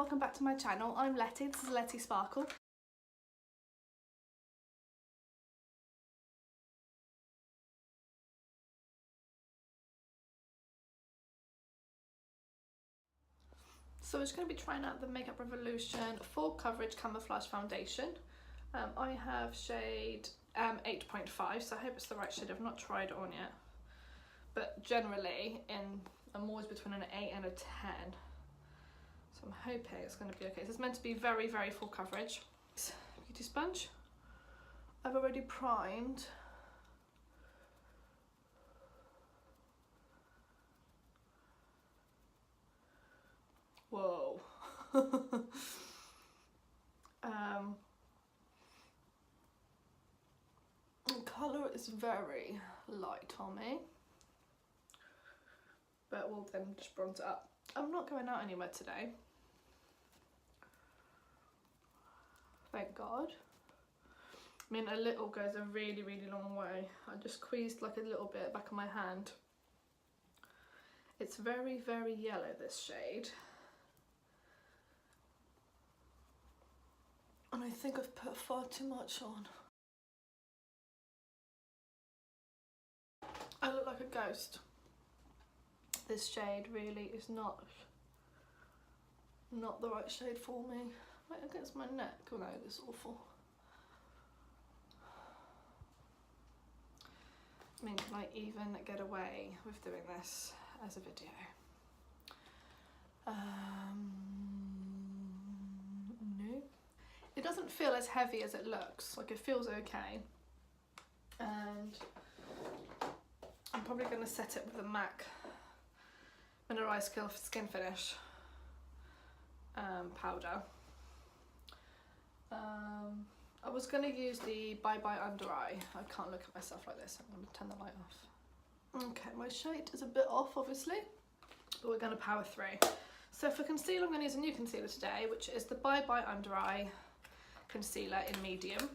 welcome back to my channel. I'm Letty, this is Letty Sparkle. So we're just going to be trying out the Makeup Revolution Full Coverage Camouflage Foundation. I have shade 8.5, so I hope it's the right shade. I've not tried it on yet. But generally, I'm always between an 8 and a 10. So I'm hoping it's going to be okay. So it's meant to be very, very full coverage. Beauty sponge. I've already primed. Whoa. The colour is very light on me, but we'll then just bronze it up. I'm not going out anywhere today, thank God. I mean, a little goes a really, really long way. I just squeezed like a little bit back of my hand. It's very, very yellow, this shade. And I think I've put far too much on. I look like a ghost. This shade really is not the right shade for me. Right against my neck. Oh no, this is awful. I mean, can I even get away with doing this as a video? No. It doesn't feel as heavy as it looks. Like, it feels okay. And I'm probably going to set it with a MAC Mineralize Skinfinish powder. I was going to use the Bye Bye Under Eye. I can't look at myself like this. I'm going to turn the light off. Okay, my shade is a bit off, obviously, but we're going to power through. So for concealer, I'm going to use a new concealer today, which is the Bye Bye Under Eye concealer in medium.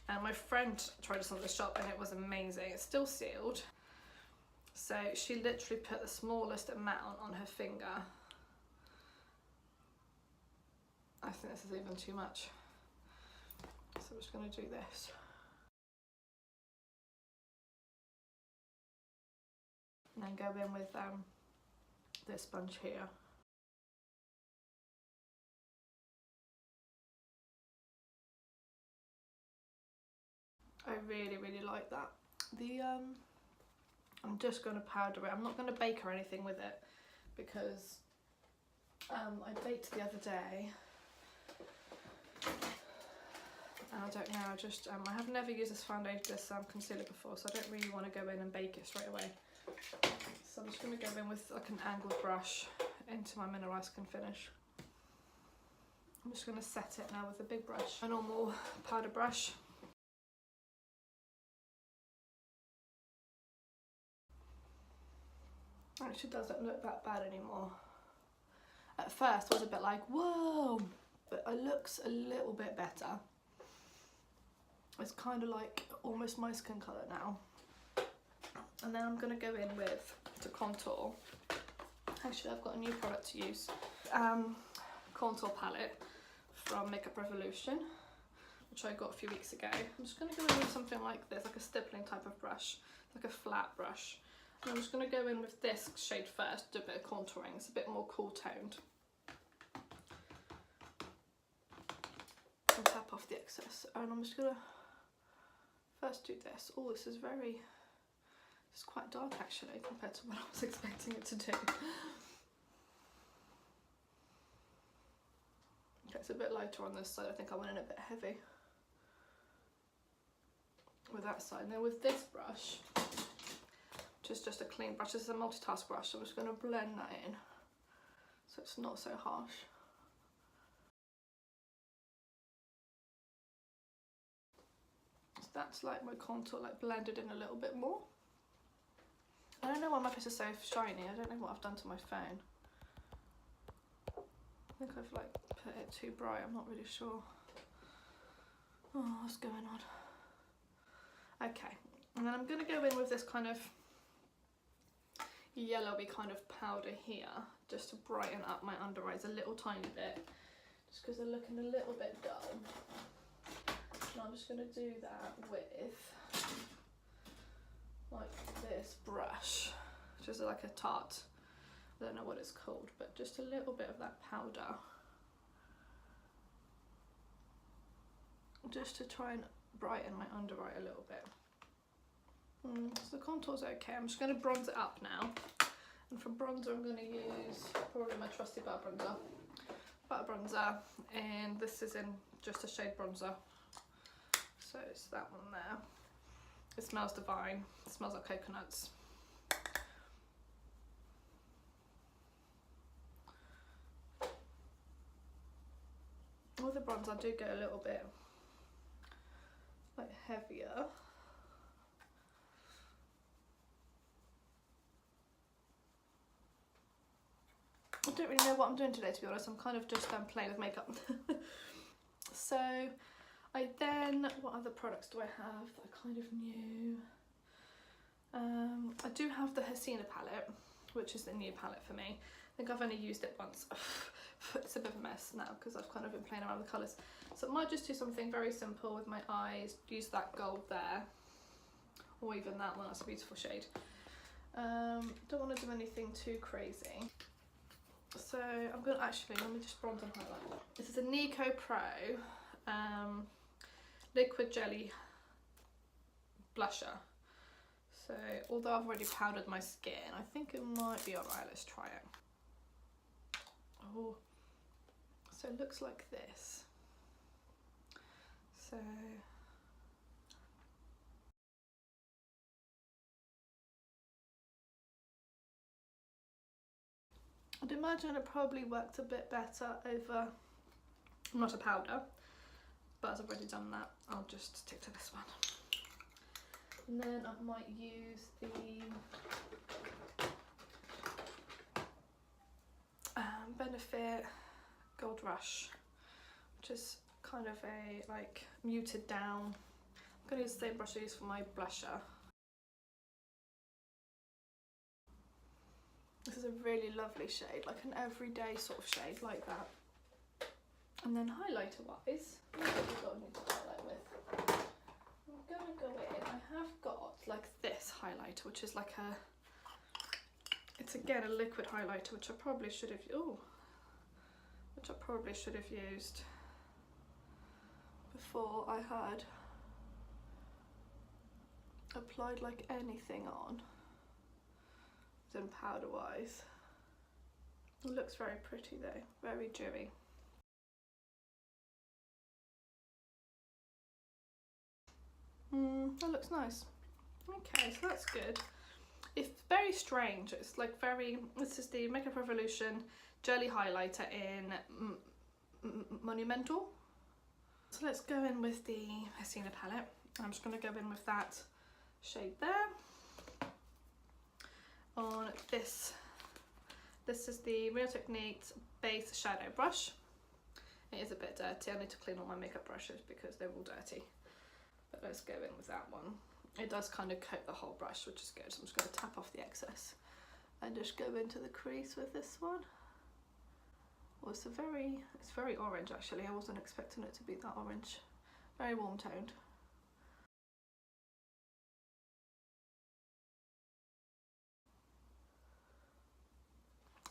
And my friend tried this on the shop and it was amazing. It's still sealed. So she literally put the smallest amount on her finger. I think this is even too much. So I'm just going to do this. And then go in with this sponge here. I really, really like that. I'm just going to powder it. I'm not going to bake or anything with it because I baked the other day. And I don't know, I have never used this concealer before, so I don't really want to go in and bake it straight away. So I'm just going to go in with like an angled brush into my Mineralize Skinfinish. I'm just going to set it now with a big brush, a normal powder brush. Actually doesn't look that bad anymore. At first I was a bit like, whoa, but it looks a little bit better. It's kind of like almost my skin colour now. And then I'm going to go in with, to contour. Actually, I've got a new product to use. Contour palette from Makeup Revolution, which I got a few weeks ago. I'm just going to go in with something like this, like a stippling type of brush, like a flat brush. And I'm just going to go in with this shade first, do a bit of contouring. It's a bit more cool toned. And tap off the excess. And I'm just going to first do this. Oh, this is quite dark actually compared to what I was expecting it to do. Okay, it's a bit lighter on this side. I think I went in a bit heavy with that side. And then with this brush, which is just a clean brush, this is a multitask brush, so I'm just going to blend that in so it's not so harsh. So that's like my contour, like blended in a little bit more. I don't know why my face is so shiny. I don't know what I've done to my phone. I think I've like put it too bright. I'm not really sure. Oh, what's going on? Okay, and then I'm going to go in with this kind of yellowy kind of powder here, just to brighten up my under eyes a little tiny bit, just because they're looking a little bit dull. And I'm just going to do that with like this brush, just like a tart, I don't know what it's called, but just a little bit of that powder, just to try and brighten my under eye a little bit. So the contour's okay. I'm just going to bronze it up now, and for bronzer I'm going to use probably my trusty butter bronzer, and this is in just a shade bronzer, so it's that one there. It smells divine, it smells like coconuts. With the bronzer I do go a little bit like heavier. I don't really know what I'm doing today, to be honest. I'm kind of just playing with makeup. So I then, what other products do I have that are kind of new? I do have the Hasina palette, which is the new palette for me. I think I've only used it once. It's a bit of a mess now because I've kind of been playing around with colours. So I might just do something very simple with my eyes, use that gold there, or even that one, that's a beautiful shade. Don't want to do anything too crazy. So I'm going to actually, let me just bronze and highlight. This is a Nico Pro liquid jelly blusher. So although I've already powdered my skin, I think it might be alright. Let's try it. Oh, so it looks like this. So I'd imagine it probably worked a bit better over not a powder, but as I've already done that, I'll just stick to this one. And then I might use the Benefit Gold Rush, which is kind of a like muted down. I'm going to use the same brush I use for my blusher. This is a really lovely shade, like an everyday sort of shade like that. And then highlighter wise, what have we got need to highlight with? I'm going to go in, I have got like this highlighter, which is like a, it's again a liquid highlighter, which I probably should have, used before I had applied like anything on. Than powder wise. It looks very pretty though, very dewy. That looks nice. Okay, so that's good. It's very strange. It's like very, this is the Makeup Revolution Jelly Highlighter in Monumental. So let's go in with the Hasina palette. I'm just going to go in with that shade there. On this is the Real Techniques base shadow brush. It is a bit dirty. I need to clean all my makeup brushes because they're all dirty, but let's go in with that one. It does kind of coat the whole brush, which is good, so I'm just going to tap off the excess and just go into the crease with this one. Well, it's very orange actually. I wasn't expecting it to be that orange. Very warm toned.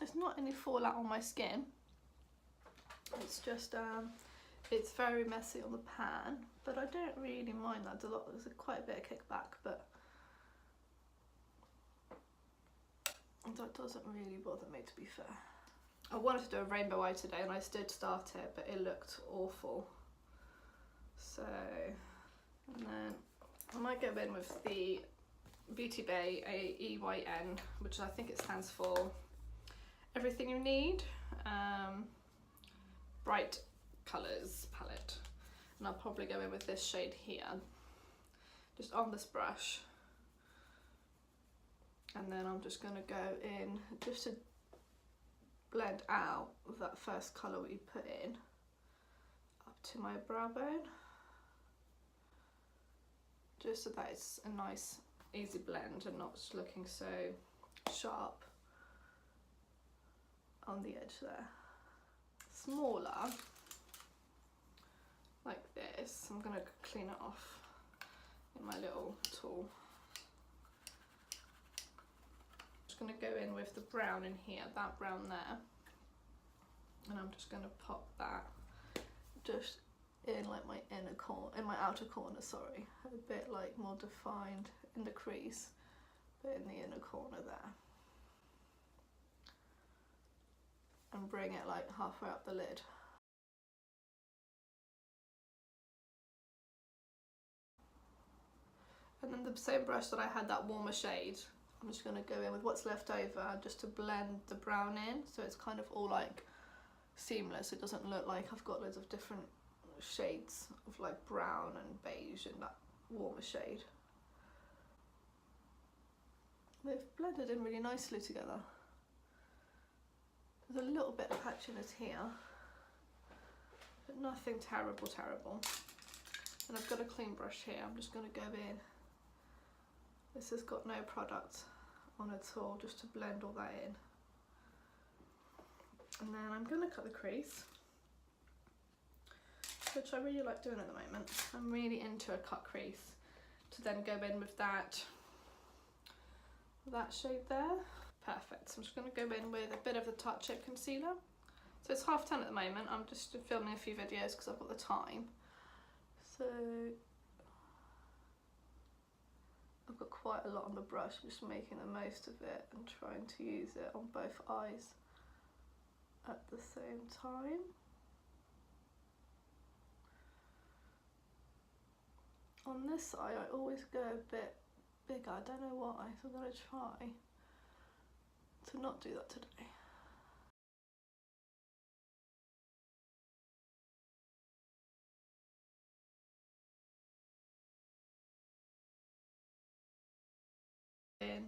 It's not any fallout on my skin. It's just, it's very messy on the pan, but I don't really mind that. There's quite a bit of kickback, but that doesn't really bother me, to be fair. I wanted to do a rainbow eye today and I did start it, but it looked awful. So, and then I might go in with the Beauty Bay EYN, which I think it stands for Everything You Need, Bright Colours palette, and I'll probably go in with this shade here, just on this brush, and then I'm just going to go in just to blend out that first colour we put in up to my brow bone, just so that it's a nice easy blend and not looking so sharp on the edge there. Smaller, like this. I'm going to clean it off in my little tool. Just going to go in with the brown in here, that brown there, and I'm just going to pop that just in like my inner corner, in my outer corner, sorry, a bit like more defined in the crease, but in the inner corner there, and bring it like halfway up the lid. And then the same brush that I had that warmer shade, I'm just going to go in with what's left over just to blend the brown in, so it's kind of all like seamless. It doesn't look like I've got loads of different shades of like brown and beige in that warmer shade. They've blended in really nicely together. There's a little bit of patchiness here, but nothing terrible. And I've got a clean brush here. I'm just going to go in. This has got no product on at all, just to blend all that in. And then I'm going to cut the crease, which I really like doing at the moment. I'm really into a cut crease, to then go in with that shade there. Perfect. So I'm just going to go in with a bit of the Tarte Chip Concealer. So it's 10:30 at the moment. I'm just filming a few videos because I've got the time. So I've got quite a lot on the brush, just making the most of it and trying to use it on both eyes at the same time. On this side I always go a bit bigger, I don't know why, so I'm going to try to not do that today. In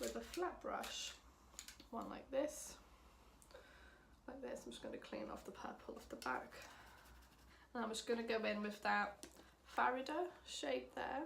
with a flat brush, one like this, I'm just going to clean off the purple off the back, and I'm just going to go in with that Farida shade there.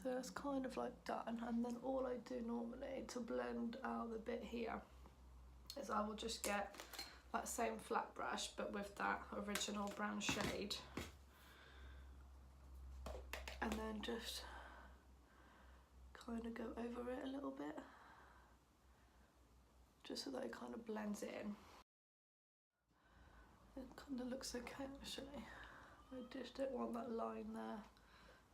So that's kind of like done, and then all I do normally to blend out the bit here is I will just get that same flat brush but with that original brown shade, and then just kind of go over it a little bit, just so that it kind of blends in. It kind of looks okay actually. I just don't want that line there.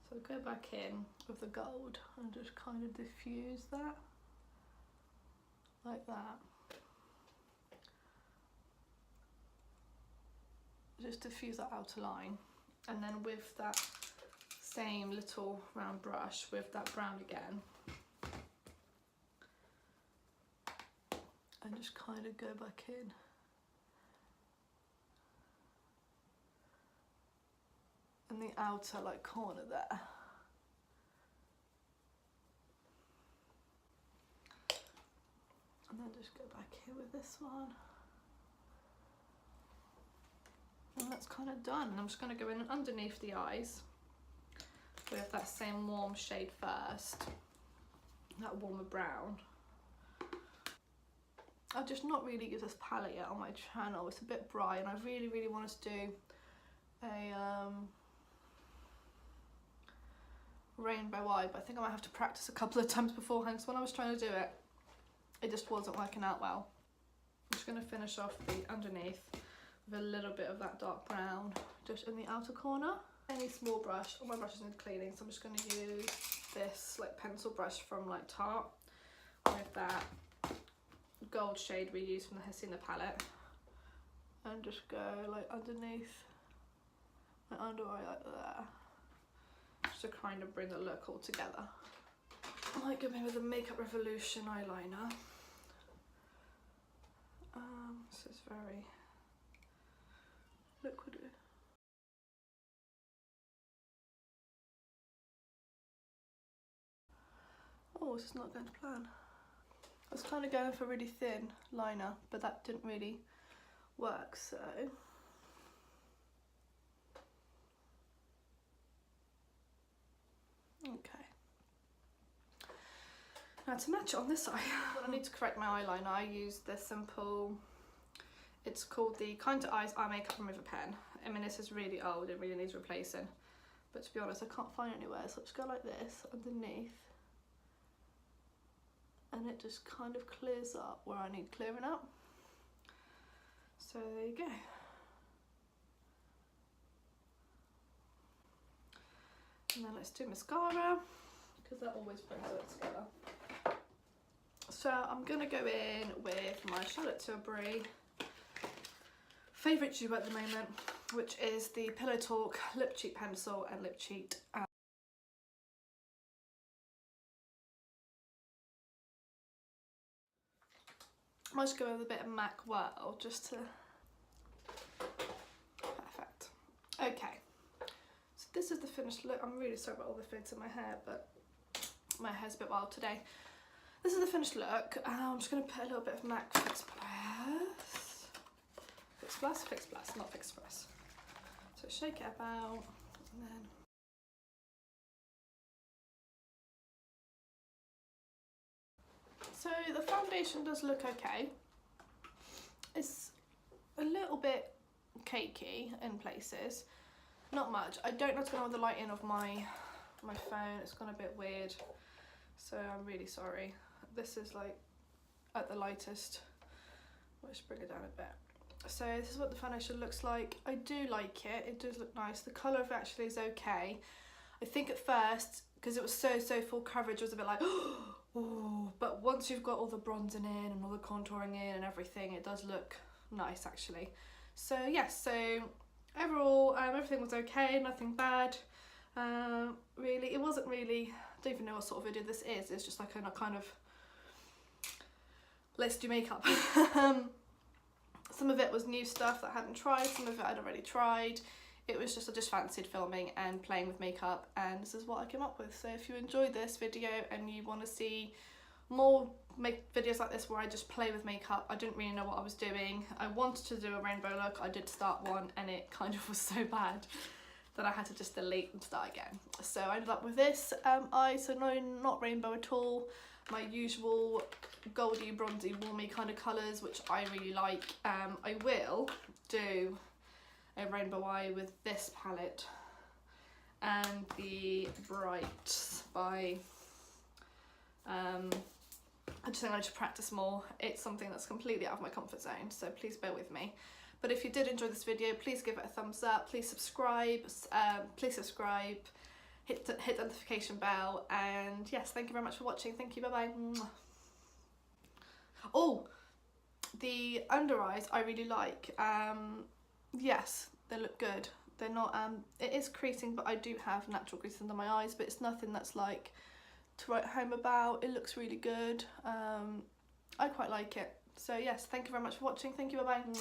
So go back in with the gold and just kind of diffuse that, like that. Just diffuse that outer line, and then with that same little round brush with that brown again, and just kind of go back in. In the outer like corner there. And then just go back here with this one. And that's kind of done. And I'm just going to go in underneath the eyes with that same warm shade first, that warmer brown. I've just not really used this palette yet on my channel. It's a bit bright, and I really want to do a rainbow eye, but I think I might have to practice a couple of times beforehand, because when I was trying to do it, it just wasn't working out well. I'm just going to finish off the underneath with a little bit of that dark brown just in the outer corner. Any small brush, all my brushes need cleaning, so I'm just going to use this like pencil brush from like Tarte with that gold shade we use from the Hasina palette, and just go like underneath my under eye like that, just to kind of bring the look all together. I might go in with a Makeup Revolution eyeliner. This is very liquidy. Oh, this is not going to plan. I was kind of going for a really thin liner, but that didn't really work, so. Okay. Now to match it on this eye, I need to correct my eyeliner. I use the simple, it's called the Kind to Eyes Eye Makeup Remover Pen. I mean, this is really old, it really needs replacing. But to be honest, I can't find it anywhere, so I just go like this underneath. And it just kind of clears up where I need clearing up. So there you go. And then let's do mascara, because that always brings it together. So I'm going to go in with my Charlotte Tilbury favourite duo at the moment, which is the Pillow Talk Lip Cheat Pencil and Lip Cheat. I might just go with a bit of MAC Whirl just to... Perfect. Okay. So this is the finished look. I'm really sorry about all the fades in my hair, but my hair's a bit wild today. This is the finished look. I'm just going to put a little bit of MAC Fix Plus. Fix Plus? Fix Plus, not Fix Press. So shake it about, and then... So the foundation does look okay. It's a little bit cakey in places. Not much. I don't know what's going on with the lighting of my phone. It's gone a bit weird. So I'm really sorry. This is like at the lightest. Let's bring it down a bit. So this is what the foundation looks like. I do like it. It does look nice. The colour of it actually is okay. I think at first, because it was so full coverage, it was a bit like, oh, but once you've got all the bronzing in and all the contouring in and everything, it does look nice actually. So yes, so overall everything was okay, nothing bad. Really, it wasn't really, I don't even know what sort of video this is. It's just like a kind of, let's do makeup. Some of it was new stuff that I hadn't tried, some of it I'd already tried. It was just, I just fancied filming and playing with makeup, and this is what I came up with. So if you enjoyed this video and you want to see more videos like this where I just play with makeup, I didn't really know what I was doing. I wanted to do a rainbow look, I did start one, and it kind of was so bad that I had to just delete and start again. So I ended up with this eye, so no, not rainbow at all. My usual goldy, bronzy, warmy kind of colours, which I really like. I will do a rainbow eye with this palette and the Bright by I just think I need to practice more. It's something that's completely out of my comfort zone, so please bear with me. But if you did enjoy this video, please give it a thumbs up, please subscribe, hit the notification bell, and yes, thank you very much for watching. Thank you, bye bye. Oh, the under eyes I really like. Yes, they look good. They're not, it is creasing, but I do have natural creasing under my eyes, but it's nothing that's like to write home about. It looks really good. I quite like it. So yes, thank you very much for watching. Thank you, bye bye.